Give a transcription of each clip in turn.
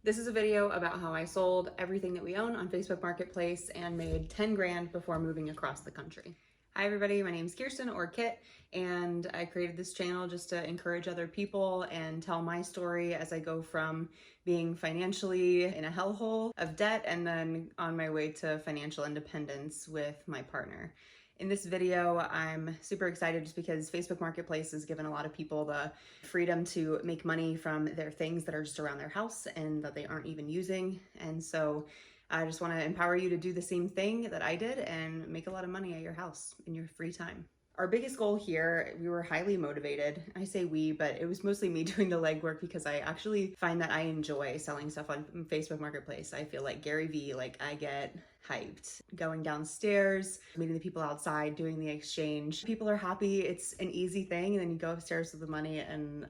This is a video about how I sold everything that we own on Facebook Marketplace and made 10 grand before moving across the country. Hi everybody, my name is Kirsten or Kit, and I created this channel just to encourage other people and tell my story as I go from being financially in a hellhole of debt and then on my way to financial independence with my partner. In this video, I'm super excited just because Facebook Marketplace has given a lot of people the freedom to make money from their things that are just around their house and that they aren't even using. And so I just want to empower you to do the same thing that I did and make a lot of money at your house in your free time. Our biggest goal here, we were highly motivated. I say we, but it was mostly me doing the legwork because I actually find that I enjoy selling stuff on Facebook Marketplace. I feel like Gary Vee, I get hyped. Going downstairs, meeting the people outside, doing the exchange. People are happy, it's an easy thing, and then you go upstairs with the money and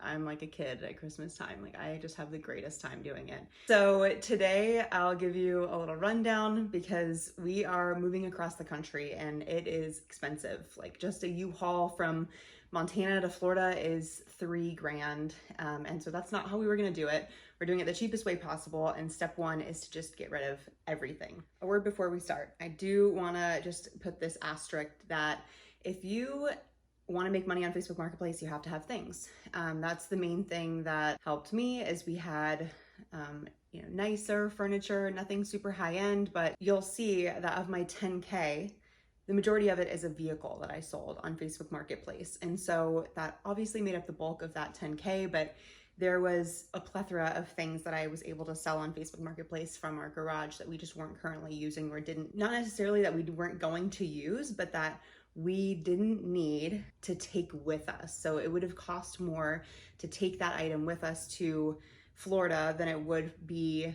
I'm like a kid at Christmas time. I just have the greatest time doing it. So today I'll give you a little rundown because we are moving across the country and it is expensive. Just a U-Haul from Montana to Florida is $3 grand. And so that's not how we were gonna do it. We're doing it the cheapest way possible. And step one is to just get rid of everything. A word before we start. I do wanna just put this asterisk that if you wanna make money on Facebook Marketplace, you have to have things. That's the main thing that helped me is we had nicer furniture, nothing super high end, but you'll see that of my 10K, the majority of it is a vehicle that I sold on Facebook Marketplace. And so that obviously made up the bulk of that 10K, but there was a plethora of things that I was able to sell on Facebook Marketplace from our garage that we just weren't currently using or not necessarily that we weren't going to use, but that we didn't need to take with us. So it would have cost more to take that item with us to Florida than it would be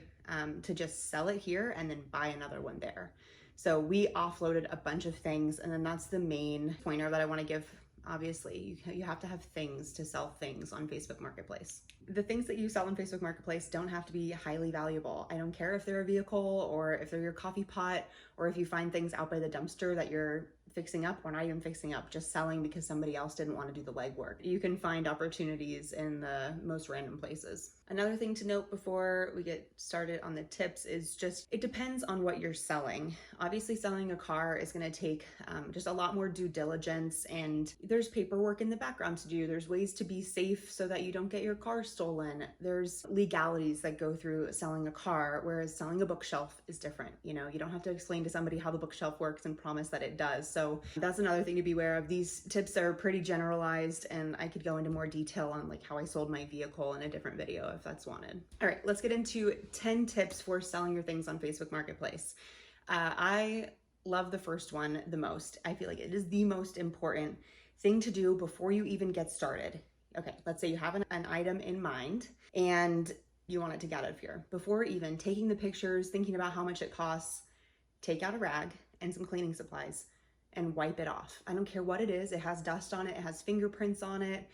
to just sell it here and then buy another one there. So we offloaded a bunch of things, and then that's the main pointer that I want to give. Obviously, you have to have things to sell things on Facebook Marketplace. The things that you sell on Facebook Marketplace don't have to be highly valuable. I don't care if they're a vehicle or if they're your coffee pot or if you find things out by the dumpster that you're fixing up or not even fixing up, just selling because somebody else didn't want to do the legwork. You can find opportunities in the most random places. Another thing to note before we get started on the tips is just, it depends on what you're selling. Obviously selling a car is going to take just a lot more due diligence, and there's paperwork in the background to do. There's ways to be safe so that you don't get your car stolen. There's legalities that go through selling a car, whereas selling a bookshelf is different. You don't have to explain to somebody how the bookshelf works and promise that it does. So that's another thing to be aware of. These tips are pretty generalized, and I could go into more detail on how I sold my vehicle in a different video if that's wanted. All right, let's get into 10 tips for selling your things on Facebook Marketplace. I love the first one the most. I feel like it is the most important thing to do before you even get started. Okay, let's say you have an item in mind and you want it to get out of here. Before even taking the pictures, thinking about how much it costs, take out a rag and some cleaning supplies and wipe it off. I don't care what it is. It has dust on it. It has fingerprints on it.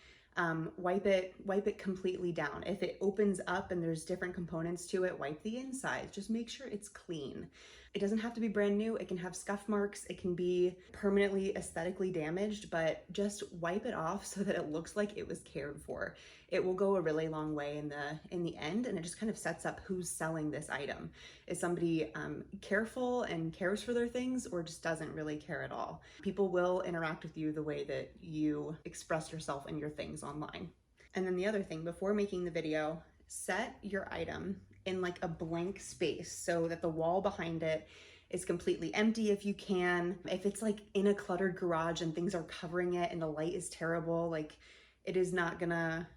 Wipe it completely down. If it opens up and there's different components to it, wipe the inside. Just make sure it's clean. It doesn't have to be brand new. It can have scuff marks. It can be permanently aesthetically damaged, but just wipe it off so that it looks like it was cared for. It will go a really long way in the end, and it just kind of sets up who's selling this item. Is somebody careful and cares for their things, or just doesn't really care at all? People will interact with you the way that you express yourself and your things online. And then the other thing, before making the video, set your item in a blank space so that the wall behind it is completely empty if you can. If it's in a cluttered garage and things are covering it and the light is terrible, it is not gonna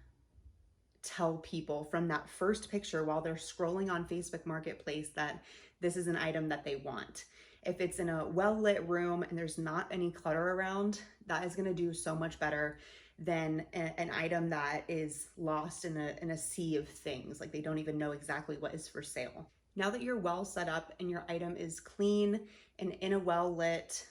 tell people from that first picture while they're scrolling on Facebook Marketplace that this is an item that they want. If it's in a well-lit room and there's not any clutter around, that is gonna do so much better than an item that is lost in a sea of things. They don't even know exactly what is for sale. Now that you're well set up and your item is clean and in a well-lit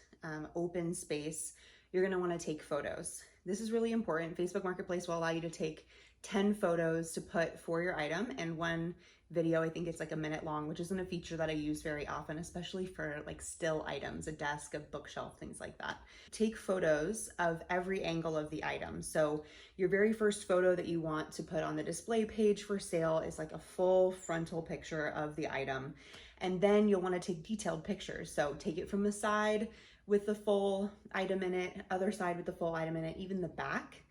open space, you're gonna wanna take photos. This is really important. Facebook Marketplace will allow you to take 10 photos to put for your item and 1 video. I think it's like a minute long, which isn't a feature that I use very often, especially for like still items, a desk, a bookshelf, things like that. Take photos of every angle of the item. So your very first photo that you want to put on the display page for sale is like a full frontal picture of the item. And then you'll want to take detailed pictures. So take it from the side with the full item in it, other side with the full item in it, even the back.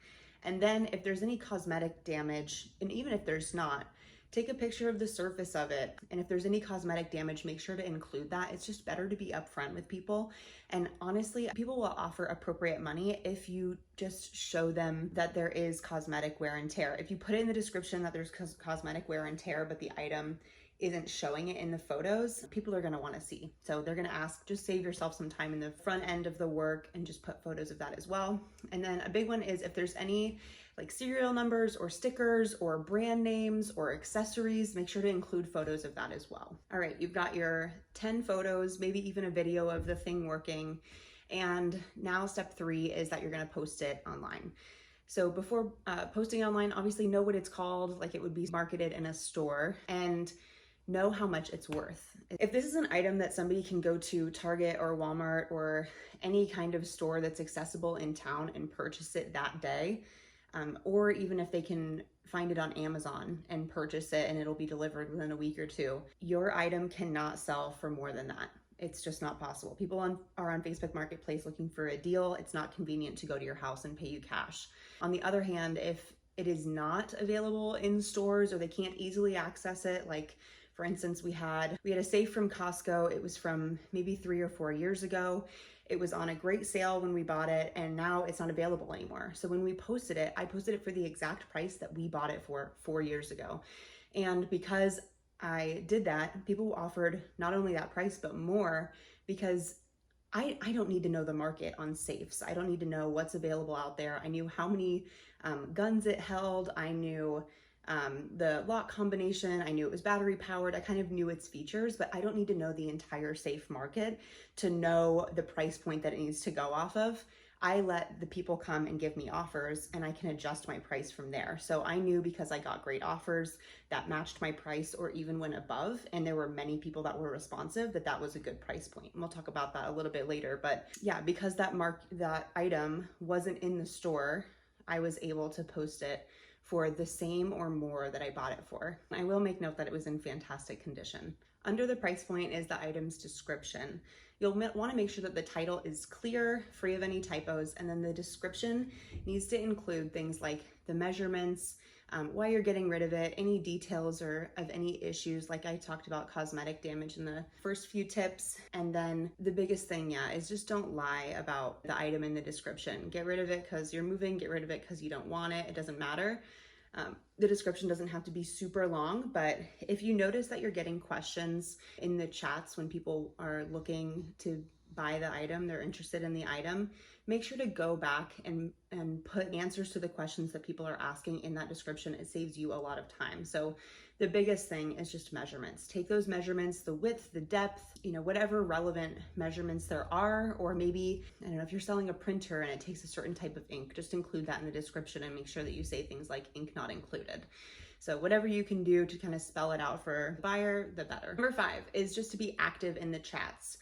And then if there's any cosmetic damage, and even if there's not, take a picture of the surface of it. And if there's any cosmetic damage, make sure to include that. It's just better to be upfront with people. And honestly, people will offer appropriate money if you just show them that there is cosmetic wear and tear. If you put it in the description that there's cosmetic wear and tear, but the item isn't showing it in the photos, people are going to want to see. So they're going to ask, just save yourself some time in the front end of the work and just put photos of that as well. And then a big one is if there's any like serial numbers or stickers or brand names or accessories, make sure to include photos of that as well. All right, you've got your 10 photos, maybe even a video of the thing working. And now step 3 is that you're going to post it online. So before posting online, obviously know what it's called, like it would be marketed in a store, and know how much it's worth. If this is an item that somebody can go to Target or Walmart or any kind of store that's accessible in town and purchase it that day, or even if they can find it on Amazon and purchase it and it'll be delivered within a week or 2, your item cannot sell for more than that. It's just not possible. People are on Facebook Marketplace looking for a deal. It's not convenient to go to your house and pay you cash. On the other hand, if it is not available in stores or they can't easily access it, like for instance, we had a safe from Costco. It was from maybe 3 or 4 years ago. It was on a great sale when we bought it, and now it's not available anymore. So when we posted it, I posted it for the exact price that we bought it for 4 years ago. And because I did that, people offered not only that price, but more, because I don't need to know the market on safes. I don't need to know what's available out there. I knew how many guns it held. I knew the lock combination. I knew it was battery powered. I kind of knew its features, but I don't need to know the entire safe market to know the price point that it needs to go off of. I let the people come and give me offers, and I can adjust my price from there. So I knew, because I got great offers that matched my price or even went above, and there were many people that were responsive, that was a good price point. And we'll talk about that a little bit later. But yeah, because that item wasn't in the store, I was able to post it for the same or more that I bought it for. I will make note that it was in fantastic condition. Under the price point is the item's description. You'll want to make sure that the title is clear, free of any typos, and then the description needs to include things like the measurements, why you're getting rid of it, any details or of any issues, like I talked about cosmetic damage in the first few tips. And then the biggest thing, is just don't lie about the item in the description. Get rid of it because you're moving, get rid of it because you don't want it. It doesn't matter. The description doesn't have to be super long, but if you notice that you're getting questions in the chats when people are looking to buy the item, they're interested in the item, make sure to go back and put answers to the questions that people are asking in that description. It saves you a lot of time. So the biggest thing is just measurements. Take those measurements, the width, the depth, whatever relevant measurements there are, or maybe, I don't know, if you're selling a printer and it takes a certain type of ink, just include that in the description and make sure that you say things like ink not included. So whatever you can do to kind of spell it out for the buyer, the better. Number 5 is just to be active in the chats.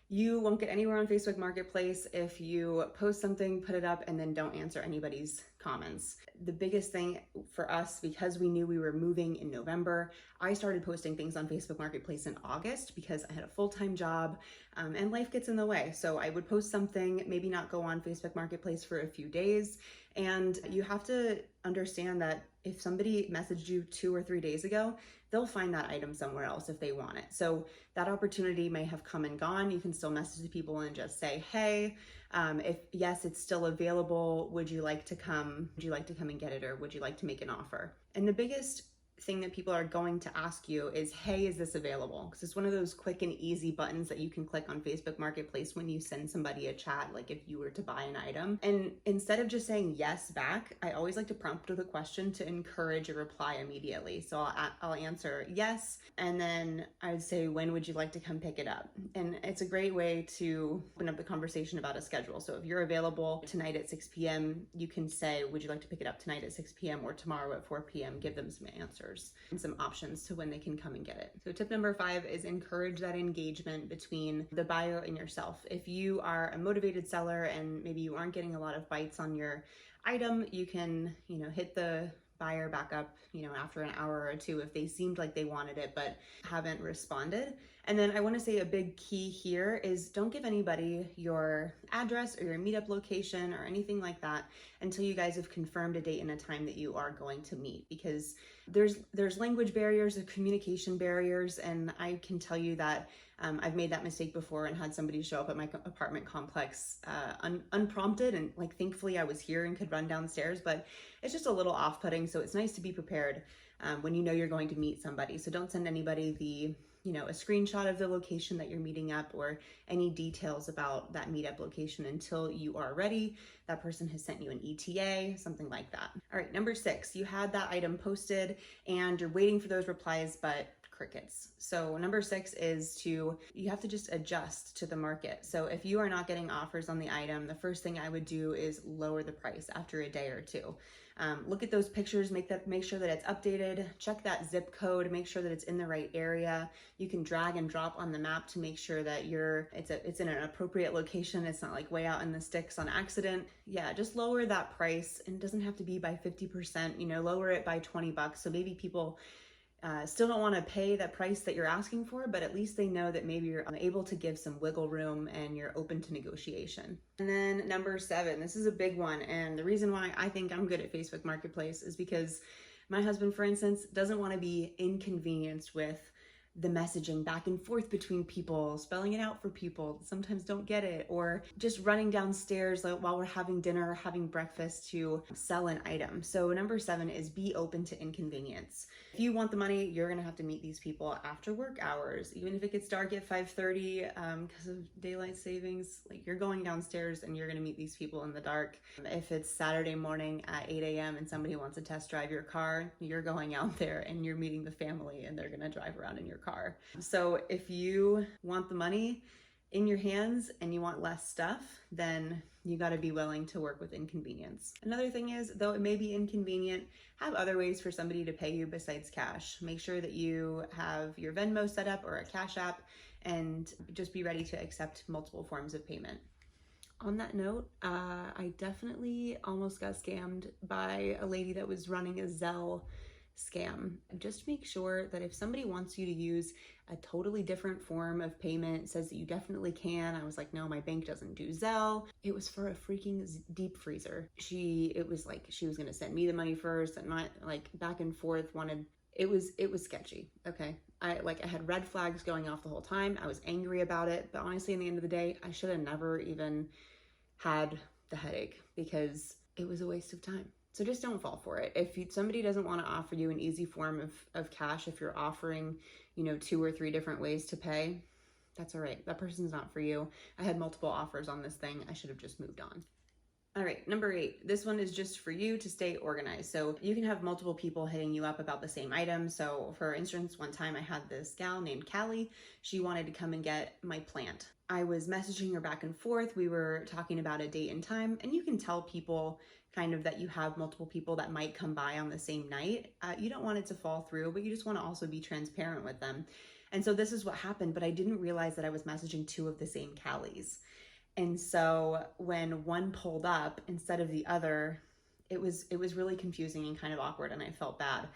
You won't get anywhere on Facebook Marketplace if you post something, put it up, and then don't answer anybody's comments. The biggest thing for us, because we knew we were moving in November, I started posting things on Facebook Marketplace in August because I had a full-time job and life gets in the way. So I would post something, maybe not go on Facebook Marketplace for a few days. And you have to understand that if somebody messaged you 2 or 3 days ago, they'll find that item somewhere else if they want it. So that opportunity may have come and gone. You can still message the people and just say, hey, if yes, it's still available, would you like to come and get it, or would you like to make an offer? And the biggest thing that people are going to ask you is, hey, is this available? Because it's one of those quick and easy buttons that you can click on Facebook Marketplace when you send somebody a chat, like if you were to buy an item. And instead of just saying yes back, I always like to prompt with a question to encourage a reply immediately. So I'll answer yes, and then I'd say, when would you like to come pick it up? And it's a great way to open up the conversation about a schedule. So if you're available tonight at 6 p.m., you can say, would you like to pick it up tonight at 6 p.m. or tomorrow at 4 p.m.? Give them some answers and some options to when they can come and get it. So tip number 5 is encourage that engagement between the buyer and yourself. If you are a motivated seller and maybe you aren't getting a lot of bites on your item, you can, hit the buyer back up, after an hour or two if they seemed like they wanted it but haven't responded. And then I want to say a big key here is don't give anybody your address or your meetup location or anything like that until you guys have confirmed a date and a time that you are going to meet, because there's language barriers, there's communication barriers, and I can tell you that I've made that mistake before and had somebody show up at my apartment complex unprompted, and thankfully I was here and could run downstairs, but it's just a little off-putting. So it's nice to be prepared when you know you're going to meet somebody. So don't send anybody a screenshot of the location that you're meeting up or any details about that meetup location until you are ready. That person has sent you an ETA, something like that. All right, number 6, you had that item posted and you're waiting for those replies, but crickets. So number 6 is you have to just adjust to the market. So if you are not getting offers on the item, the first thing I would do is lower the price after a day or two. Look at those pictures, make sure that it's updated, check that zip code, make sure that it's in the right area. You can drag and drop on the map to make sure that it's in an appropriate location. It's not like way out in the sticks on accident. Yeah, just lower that price, and it doesn't have to be by 50%, lower it by $20. So maybe people still don't want to pay that price that you're asking for, but at least they know that maybe you're able to give some wiggle room and you're open to negotiation. And then number 7, this is a big one. And the reason why I think I'm good at Facebook Marketplace is because my husband, for instance, doesn't want to be inconvenienced with the messaging back and forth between people, spelling it out for people that sometimes don't get it, or just running downstairs while we're having dinner or having breakfast to sell an item. So number 7 is be open to inconvenience. If you want the money, you're gonna have to meet these people after work hours, even if it gets dark at 5:30 because of daylight savings. You're going downstairs and you're gonna meet these people in the dark. If it's Saturday morning at 8 a.m. and somebody wants to test drive your car, you're going out there and you're meeting the family and they're gonna drive around in your car. So if you want the money in your hands and you want less stuff, then you got to be willing to work with inconvenience. Another thing is, though it may be inconvenient, have other ways for somebody to pay you besides cash. Make sure that you have your Venmo set up or a Cash App, and just be ready to accept multiple forms of payment. On that note, I definitely almost got scammed by a lady that was running a Zelle scam. Just make sure that if somebody wants you to use a totally different form of payment, says that you definitely can. I was like, no, my bank doesn't do Zelle. It was for a freaking deep freezer. It was like she was gonna send me the money first, and not back and forth. It was sketchy. Okay, I had red flags going off the whole time. I was angry about it, but honestly, in the end of the day, I should have never even had the headache, because it was a waste of time. So just don't fall for it. If somebody doesn't want to offer you an easy form of cash, if you're offering, 2 or 3 different ways to pay, that's all right. That person's not for you. I had multiple offers on this thing. I should have just moved on. All right, number 8, this one is just for you to stay organized. So you can have multiple people hitting you up about the same item. So for instance, one time I had this gal named Callie. She wanted to come and get my plant. I was messaging her back and forth. We were talking about a date and time, and you can tell people kind of that you have multiple people that might come by on the same night. You don't want it to fall through, but you just want to also be transparent with them. And so this is what happened, but I didn't realize that I was messaging 2 of the same Callies. And so when one pulled up instead of the other, it was really confusing and kind of awkward, and I felt bad.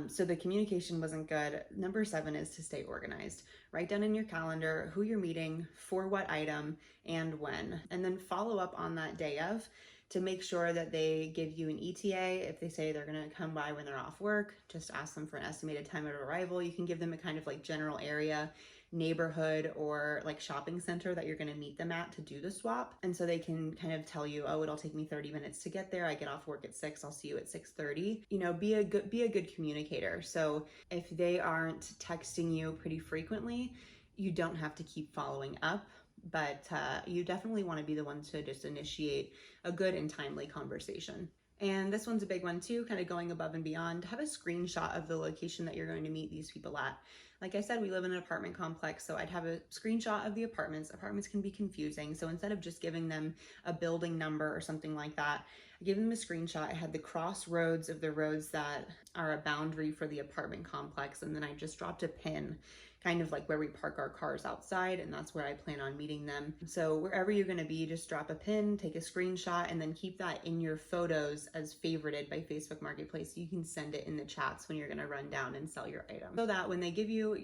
So the communication wasn't good. Number 7 is to stay organized. Write down in your calendar who you're meeting, for what item, and when, and then follow up on that day of to make sure that they give you an ETA. If they say they're going to come by when they're off work, just ask them for an estimated time of arrival. You can give them a kind of like general area, neighborhood, or like shopping center that you're going to meet them at to do the swap. And so they can kind of tell you, oh, it'll take me 30 minutes to get there. I get off work at 6. I'll see you at 6:30. You know, be a good communicator. So if they aren't texting you pretty frequently, you don't have to keep following up, but you definitely want to be the one to just initiate a good and timely conversation. And this one's a big one too, kind of going above and beyond. Have a screenshot of the location that you're going to meet these people at. Like I said, we live in an apartment complex, so I'd have a screenshot of the apartments. Apartments can be confusing, so instead of just giving them a building number or something like that, I gave them a screenshot. I had the crossroads of the roads that are a boundary for the apartment complex, and then I just dropped a pin kind of like where we park our cars outside, and that's where I plan on meeting them. So wherever you're gonna be, just drop a pin, take a screenshot, and then keep that in your photos as favorited by Facebook Marketplace. You can send it in the chats when you're gonna run down and sell your item. So that when they give you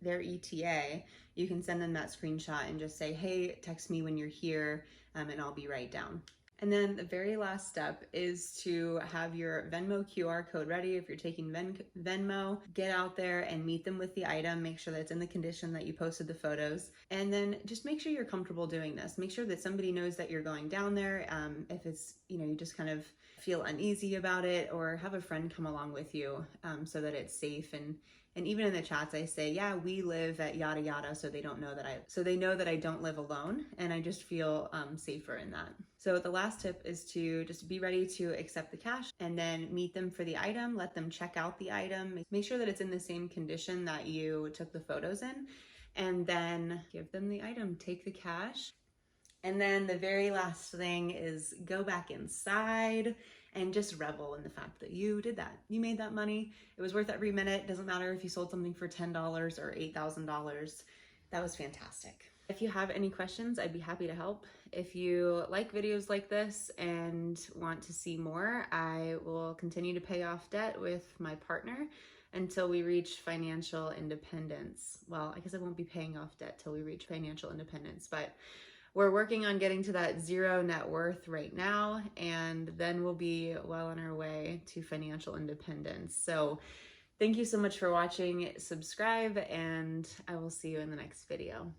their ETA, you can send them that screenshot and just say, hey, text me when you're here, and I'll be right down. And then the very last step is to have your Venmo QR code ready. If you're taking Venmo, get out there and meet them with the item. Make sure that it's in the condition that you posted the photos. And then just make sure you're comfortable doing this. Make sure that somebody knows that you're going down there. If it's, you just kind of feel uneasy about it, or have a friend come along with you so that it's safe. And even in the chats, I say, yeah, we live at yada yada, so they know that I don't live alone, and I just feel safer in that. So the last tip is to just be ready to accept the cash, and then meet them for the item. Let them check out the item. Make sure that it's in the same condition that you took the photos in, and then give them the item. Take the cash. And then the very last thing is go back inside and just revel in the fact that you did that. You made that money. It was worth every minute. Doesn't matter if you sold something for $10 or $8,000. That was fantastic. If you have any questions, I'd be happy to help. If you like videos like this and want to see more, I will continue to pay off debt with my partner until we reach financial independence. Well, I guess I won't be paying off debt till we reach financial independence, but we're working on getting to that zero net worth right now, and then we'll be well on our way to financial independence. So thank you so much for watching. Subscribe, and I will see you in the next video.